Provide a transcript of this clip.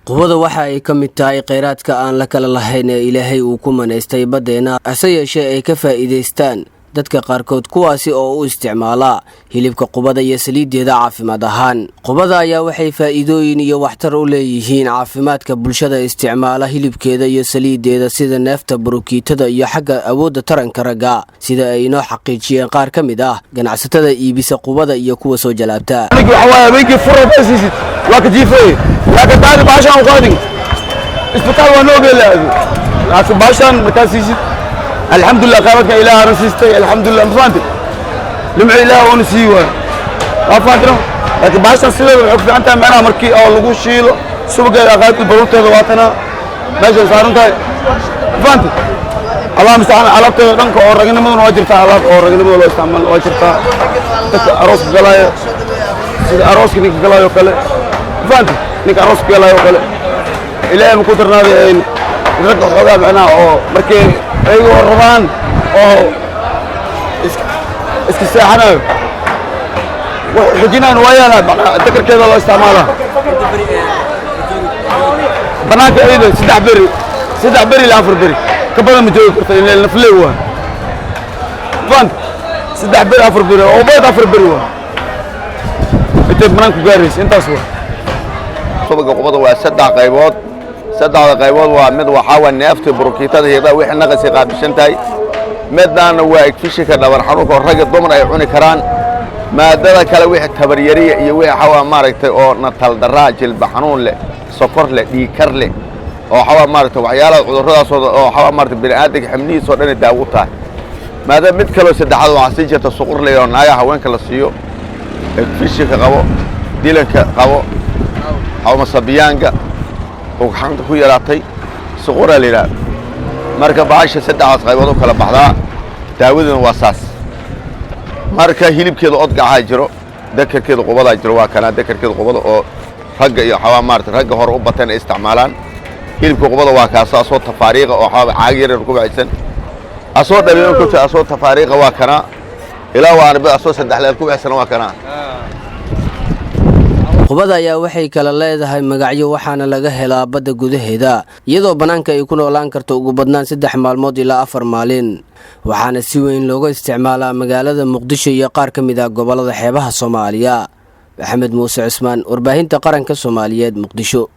qubada waxa ay ka mid tahay kheyraadka aan la kala lahayn ee Ilaahay uu ku maneystay badeena ase yeeshee ay ka faa'iideystaan dadka qaarkood kuwaasi oo u isticmaala hilibka qubada iyo saliideeda caafimaad ahaan. Qubada ayaa waxay faa'iidooyin iyo waxtar u leeyihiin caafimaadka bulshada isticmaala hilibkeeda iyo saliideeda sida neefta, burukiitada iyo xagga awoodda taranka ragga, sida ay inoo xaqiijiyeen qaar ka mid ah ganacsatada iibisa qubada iyo kuwa soo jalaabta. لكن بعد بعشان وقادم اسبتال ونوبل لكن بعشان متاسيس الحمد لله قامت إله رسيستي الحمد لله مفانتي لمع إله ونسيوه مفانتنا لكن بعشان سلوك عقد أنت معنا مركي أو لقوا شيله سبق أخذت البروت ذواتنا ماشي صارون تاي مفانتي الله مستعان علبت دنك أو رجل من واجرت علب أو رجل من ولا استعمل واجرت أروس قلايا أروس كنيك قلايا وكله مفانتي نك أروس كلا يوكله إلى أن كترنا ذي نرجع خذها معنا أو مركين أيوة الرمان أو إسكساحنا وحجينا نوايانا أتذكر كذا الله استعمالها بناك أيضا سدع بري لافر بري كبرنا مجوي كرتين الفلوة فان سدع بري لافر بري أو بيت لافر بري أنت بناك جاريس أنت أسوأ subaga qubada waa saddexda qaybood waa mid waxa waa neefta burukiitada iyada wixii naqasi qaabishantahay midna waa igfishika dhabar xanuunka rag dumar ay cuni karaan maadada kale wixii tabaryariya iyo wixii xawaa maaragtay oo natal daraa jilba xanuun leh sokor leh dhiikar leh oo xawaa maaragtay waxyaalaha cudurradaas oo xawaa maaragtay bini'aadamka xamnihiisa oo dhan daawo tahay maadaama mid kale saddexaad waxa sii jirta suqur leh oo naaga haweenka la siiyo igfishika qabo dilanka qabo أو مصابيانجا وحنت خويا لاتي صغورة ليلا مركب عايشة سدع عصاي وضو كلا بعضها تعود واساس مركب هيلب كده أطقع هاجرو ذكر كده قبضة هاجرو وكان ذكر كده قبضة أو رجع يا حوا مارت رجع هرب بتن استعمالان هيلب قبضة وكاسة صوت تفاريغ أو حوا عاجر ركوب عيسن أصوت دبيون كنت أصوت تفاريغ وكنا إلى وأنا بأصوت سدح لركوب عيسن وكنا qubada ayaa waxay kala leedahay magacyo waxaana laga helaa badda gudaheeda iyadoo banaanka ay ku noolaan karto ugu badnaan 3 maalmood ilaa 4 maalin waxaana si weyn looga isticmaalaa magaalada Muqdisho iyo qaar ka mid ah gobolada xeebaha Soomaaliya. Maxamed Muuse Cusmaan, warbaahinta qaranka Soomaaliyeed, Muqdisho.